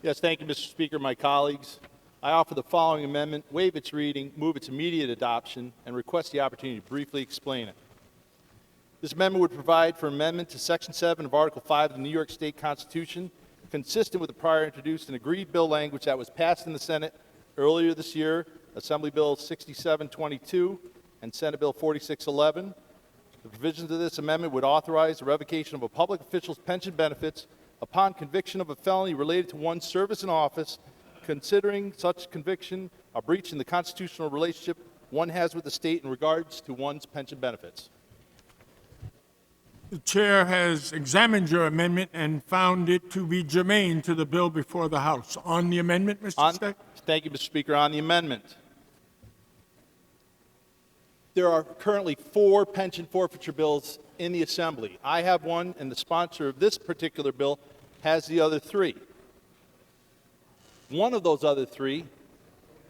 Yes, thank you, Mr. Speaker. My colleagues, I offer the following amendment, waive its reading, move its immediate adoption, and request the opportunity to briefly explain it. This amendment would provide for amendment to Section 7 of Article 5 of the New York State Constitution, consistent with the prior introduced and agreed bill language that was passed in the Senate earlier this year, Assembly Bill 6722 and Senate Bill 4611. The provisions of this amendment would authorize the revocation of a public official's pension benefits upon conviction of a felony related to one's service in office, considering such conviction a breach in the constitutional relationship one has with the state in regards to one's pension benefits. The chair has examined your amendment and found it to be germane to the bill before the House. On the amendment, Mr. Steck? Thank you, Mr. Speaker. On the amendment, there are currently 4 pension forfeiture bills in the Assembly. I have one, and the sponsor of this particular bill has the other 3. One of those other 3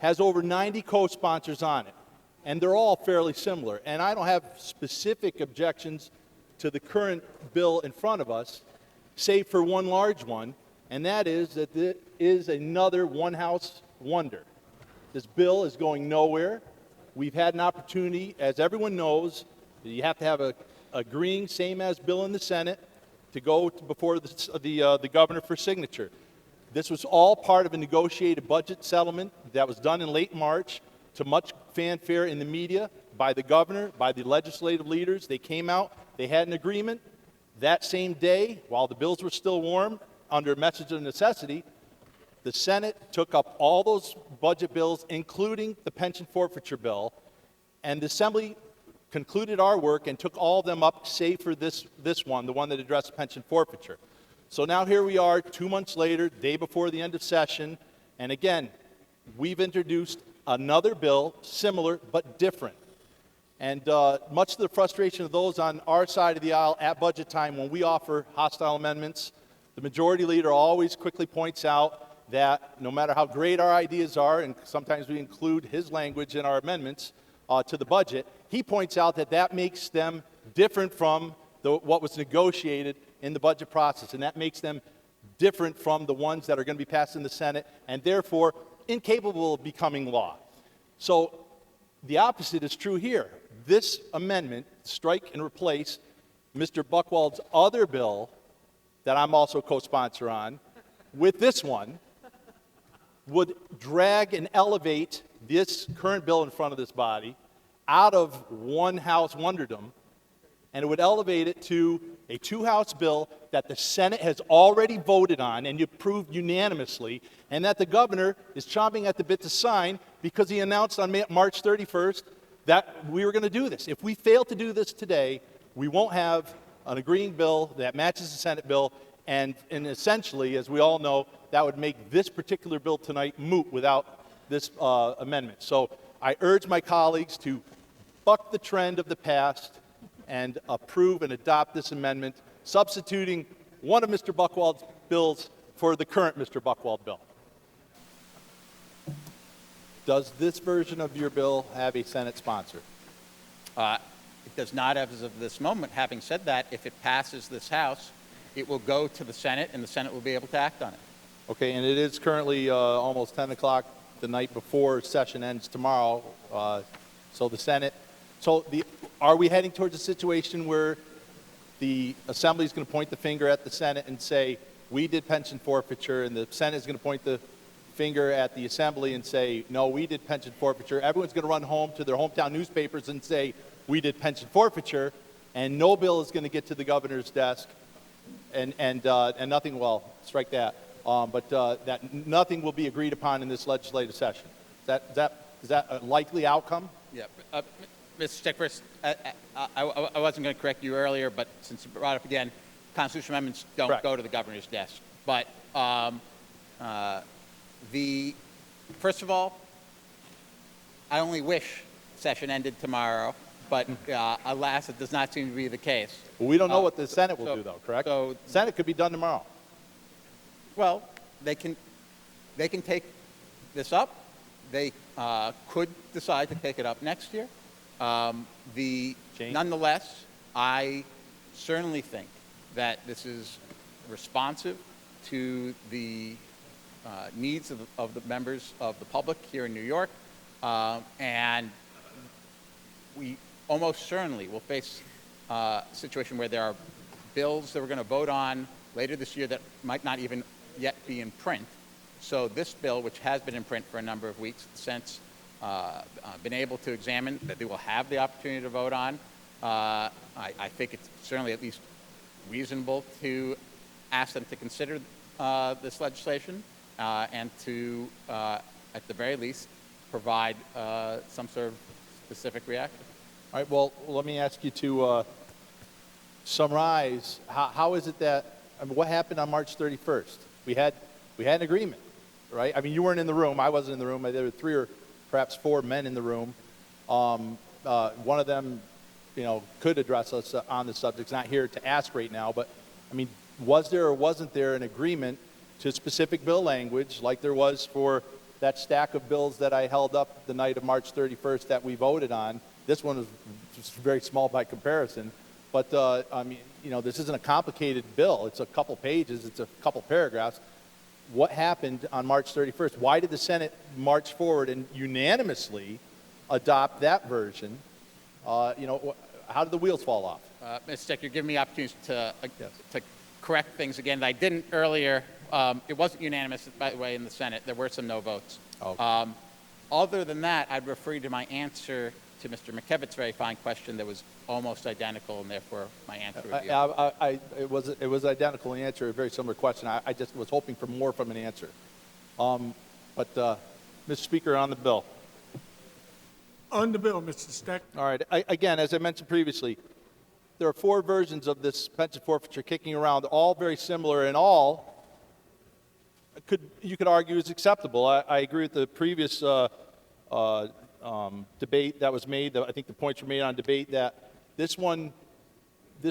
has over 90 co-sponsors on it, and they're all fairly similar. And I don't have specific objections to the current bill in front of us, save for one large one, and that is that it is another one-house wonder. This bill is going nowhere. We've had an opportunity, as everyone knows, you have to have a agreeing, same as bill in the Senate, to go before the governor for signature. This was all part of a negotiated budget settlement that was done in late March to much fanfare in the media by the governor, by the legislative leaders. They came out, they had an agreement. That same day, while the bills were still warm, under a message of necessity, the Senate took up all those budget bills, including the pension forfeiture bill, and the Assembly concluded our work and took all of them up, save for this one, the one that addressed pension forfeiture. So now here we are, 2 months later, day before the end of session, and again, we've introduced another bill, similar but different. And much to the frustration of those on our side of the aisle at budget time, when we offer hostile amendments, the majority leader always quickly points out that no matter how great our ideas are, and sometimes we include his language in our amendments to the budget, he points out that that makes them different from what was negotiated in the budget process, and that makes them different from the ones that are going to be passed in the Senate, and therefore incapable of becoming law. So the opposite is true here. This amendment, strike and replace Mr. Buchwald's other bill that I'm also co-sponsor on, with this one, would drag and elevate this current bill in front of this body out of one-house wonderdom, and it would elevate it to a 2-house bill that the Senate has already voted on and approved unanimously, and that the governor is chomping at the bit to sign because he announced on March 31st that we were going to do this. If we fail to do this today, we won't have an agreeing bill that matches the Senate bill, and essentially, as we all know, that would make this particular bill tonight moot without this amendment. So I urge my colleagues to buck the trend of the past and approve and adopt this amendment, substituting one of Mr. Buchwald's bills for the current Mr. Buchwald bill. Does this version of your bill have a Senate sponsor? It does not as of this moment. Having said that, if it passes this House, it will go to the Senate, and the Senate will be able to act on it. Okay, and it is currently almost 10 o'clock the night before session ends tomorrow. So the Senate, are we heading towards a situation where the Assembly is going to point the finger at the Senate and say, we did pension forfeiture, and the Senate is going to point the finger at the Assembly and say, no, we did pension forfeiture. Everyone's going to run home to their hometown newspapers and say, we did pension forfeiture, and no bill is going to get to the governor's desk, and nothing, well, strike that, that nothing will be agreed upon in this legislative session. Is that a likely outcome? Yeah. Mr. Stickford, I wasn't going to correct you earlier, but since you brought it up again, constitutional amendments don't Correct. go to the governor's desk. But first of all, I only wish session ended tomorrow, but alas, it does not seem to be the case. Well, we don't know what the Senate will do, though, correct? So, Senate could be done tomorrow. well, they can take this up. They could decide to take it up next year. Nonetheless, I certainly think that this is responsive to the needs of the members of the public here in New York, and we almost certainly will face a situation where there are bills that we're going to vote on later this year that might not even yet be in print. So this bill, which has been in print for a number of weeks, since been able to examine, that they will have the opportunity to vote on. I think it's certainly at least reasonable to ask them to consider this legislation and to, at the very least, provide some sort of specific reaction. All right, well, let me ask you to summarize, how is it that, I mean, what happened on March 31st? We had an agreement, right? I mean, you weren't in the room. I wasn't in the room. There were 3 or perhaps 4 men in the room. One of them, could address us on the subject. It's not here to ask right now, but, I mean, was there or wasn't there an agreement to specific bill language like there was for that stack of bills that I held up the night of March 31st that we voted on? This one was just very small by comparison. But, I mean, this isn't a complicated bill. It's a couple pages. It's a couple paragraphs. What happened on March 31st? Why did the Senate march forward and unanimously adopt that version? How did the wheels fall off? Mr. Steck, you're giving me opportunities to Yes. to correct things again that I didn't earlier. It wasn't unanimous, by the way, in the Senate. There were some no votes. Okay. Other than that, I'd refer you to my answer to Mr. McKevitt's very fine question that was almost identical, and therefore my answer would be It was identical in answer, a very similar question. I just was hoping for more from an answer. But, Mr. Speaker, on the bill. On the bill, Mr. Steck. All right. Again, as I mentioned previously, there are 4 versions of this pension forfeiture kicking around, all very similar, and all you could argue is acceptable. I agree with the previous debate that was made. I think the points were made on debate that this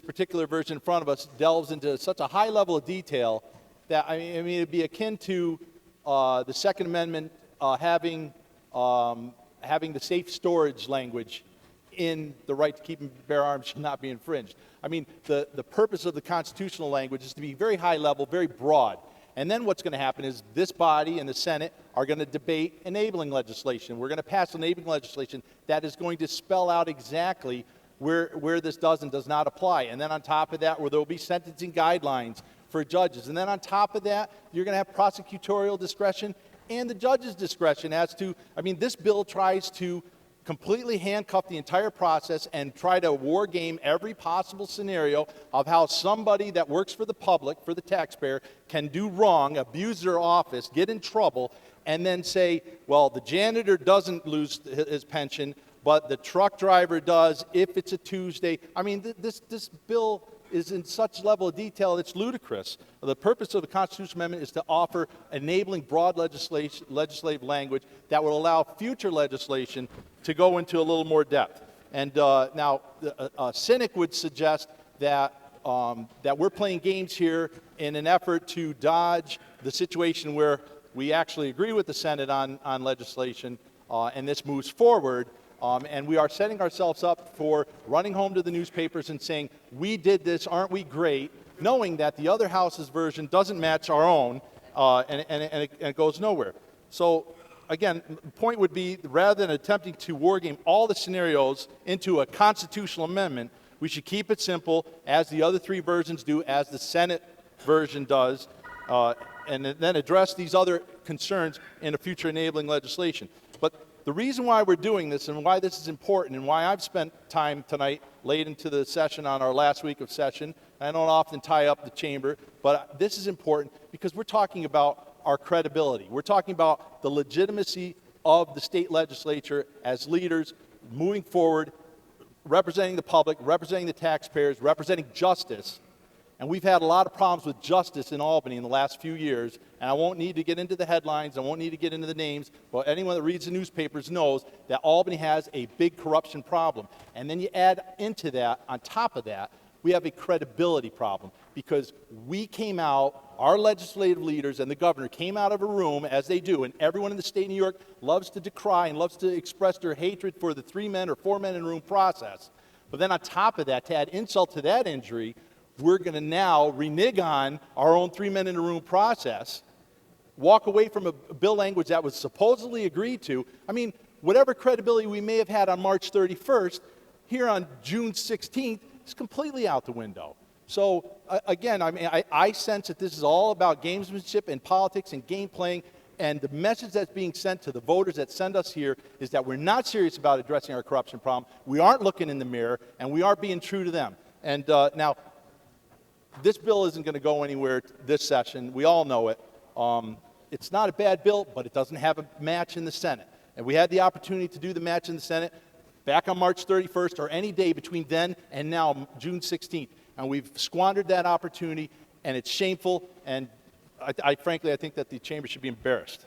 particular version in front of us delves into such a high level of detail that, I mean it'd be akin to the Second Amendment having the safe storage language in the right to keep and bear arms should not be infringed. I mean, the purpose of the constitutional language is to be very high level, very broad. And then what's going to happen is this body and the Senate are going to debate enabling legislation. We're going to pass enabling legislation that is going to spell out exactly where this does and does not apply. And then on top of that, where there will be sentencing guidelines for judges. And then on top of that, you're going to have prosecutorial discretion and the judge's discretion as to, I mean, this bill tries to completely handcuff the entire process and try to war game every possible scenario of how somebody that works for the public, for the taxpayer, can do wrong, abuse their office, get in trouble, and then say, well, the janitor doesn't lose his pension, but the truck driver does if it's a Tuesday. I mean, this bill is in such level of detail, it's ludicrous. The purpose of the Constitutional Amendment is to offer enabling broad legislative language that will allow future legislation to go into a little more depth. And now, a cynic would suggest that we're playing games here in an effort to dodge the situation where we actually agree with the Senate on legislation, and this moves forward. And we are setting ourselves up for running home to the newspapers and saying, we did this, aren't we great, knowing that the other house's version doesn't match our own, and it goes nowhere. So, again, the point would be, rather than attempting to war game all the scenarios into a constitutional amendment, we should keep it simple, as the other 3 versions do, as the Senate version does, and then address these other concerns in a future enabling legislation. But the reason why we're doing this and why this is important and why I've spent time tonight late into the session on our last week of session, I don't often tie up the chamber, but this is important because we're talking about our credibility. We're talking about the legitimacy of the state legislature as leaders moving forward, representing the public, representing the taxpayers, representing justice. And we've had a lot of problems with justice in Albany in the last few years, and I won't need to get into the headlines, I won't need to get into the names, but anyone that reads the newspapers knows that Albany has a big corruption problem. And then you add into that, on top of that, we have a credibility problem because we came out, our legislative leaders and the governor came out of a room, as they do, and everyone in the state of New York loves to decry and loves to express their hatred for the 3 men or 4 men in a room process. But then on top of that, to add insult to that injury, we're going to now renege on our own 3 men in a room process walk away from a bill language that was supposedly agreed to, I mean, whatever credibility we may have had on March 31st, here on June 16th, is completely out the window. So again, I mean, I sense that this is all about gamesmanship and politics and game playing, and the message that's being sent to the voters that send us here is that we're not serious about addressing our corruption problem, we aren't looking in the mirror, and we aren't being true to them. And now, this bill isn't going to go anywhere this session. We all know it. It's not a bad bill, but it doesn't have a match in the Senate. And we had the opportunity to do the match in the Senate back on March 31st or any day between then and now, June 16th. And we've squandered that opportunity, and it's shameful. And frankly, I think that the chamber should be embarrassed.